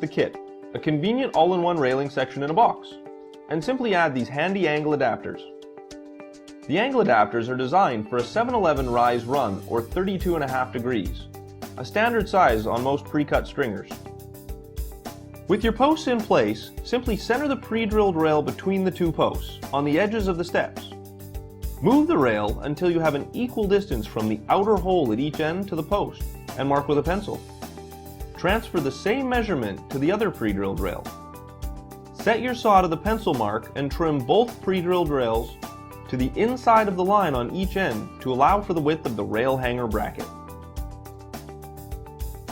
The kit, a convenient all-in-one railing section in a box, and simply add these handy angle adapters. The angle adapters are designed for a 7/11 rise run or 32.5 degrees, a standard size on most pre-cut stringers. With your posts in place, simply center the pre-drilled rail between the two posts on the edges of the steps. Move the rail until you have an equal distance from the outer hole at each end to the post and mark with a pencil. Transfer the same measurement to the other pre-drilled rail. Set your saw to the pencil mark and trim both pre-drilled rails to the inside of the line on each end to allow for the width of the rail hanger bracket.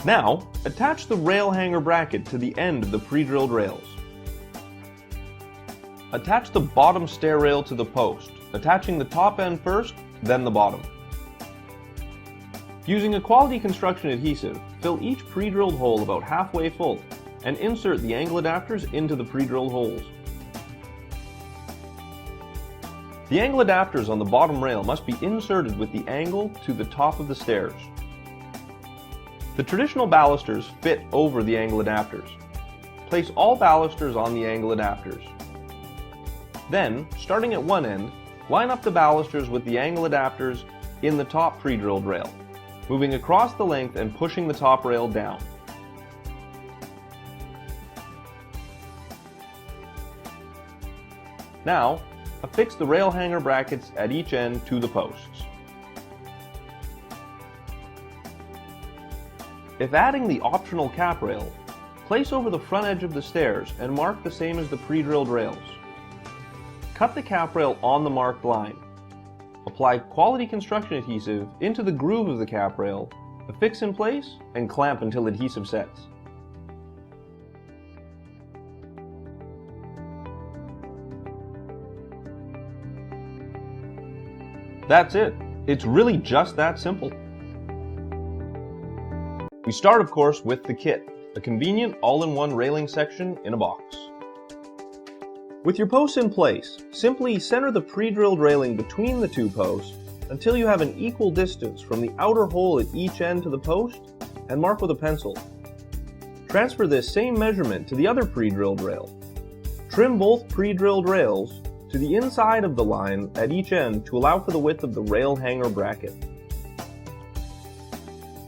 Now, attach the rail hanger bracket to the end of the pre-drilled rails. Attach the bottom stair rail to the post, attaching the top end first, then the bottom. Using a quality construction adhesive, fill each pre-drilled hole about halfway full and insert the angle adapters into the pre-drilled holes. The angle adapters on the bottom rail must be inserted with the angle to the top of the stairs. The traditional balusters fit over the angle adapters. Place all balusters on the angle adapters. Then, starting at one end, line up the balusters with the angle adapters in the top pre-drilled rail, moving across the length and pushing the top rail down. Now, affix the rail hanger brackets at each end to the posts. If adding the optional cap rail, place over the front edge of the stairs and mark the same as the pre-drilled rails. Cut the cap rail on the marked line. Apply quality construction adhesive into the groove of the cap rail, affix in place, and clamp until adhesive sets. That's it. It's really just that simple. We start, of course, with the kit, a convenient all-in-one railing section in a box. With your posts in place, simply center the pre-drilled railing between the two posts until you have an equal distance from the outer hole at each end to the post and mark with a pencil. Transfer this same measurement to the other pre-drilled rail. Trim both pre-drilled rails to the inside of the line at each end to allow for the width of the rail hanger bracket.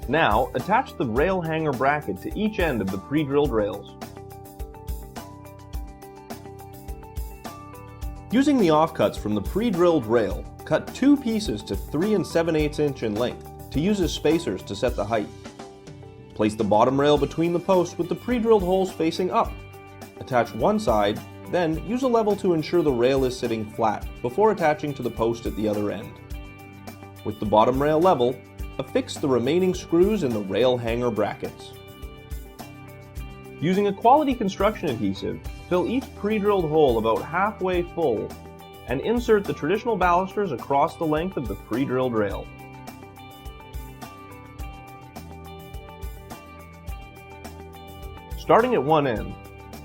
Now, attach the rail hanger bracket to each end of the pre-drilled rails. Using the offcuts from the pre-drilled rail, cut two pieces to 3 7/8 inch in length to use as spacers to set the height. Place the bottom rail between the posts with the pre-drilled holes facing up. Attach one side, then use a level to ensure the rail is sitting flat before attaching to the post at the other end. With the bottom rail level, affix the remaining screws in the rail hanger brackets. Using a quality construction adhesive, fill each pre-drilled hole about halfway full and insert the traditional balusters across the length of the pre-drilled rail. Starting at one end,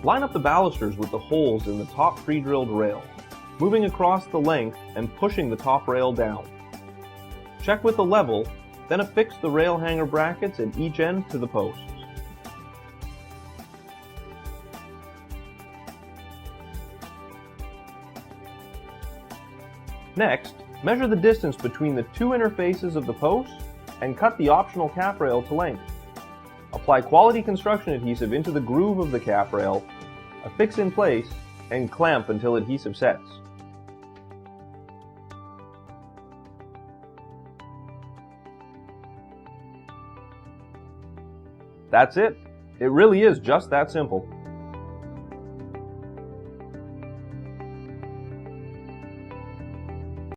line up the balusters with the holes in the top pre-drilled rail, moving across the length and pushing the top rail down. Check with the level, then affix the rail hanger brackets at each end to the posts. Next, measure the distance between the two interfaces of the posts and cut the optional cap rail to length. Apply quality construction adhesive into the groove of the cap rail, affix in place, and clamp until adhesive sets. That's it. It really is just that simple.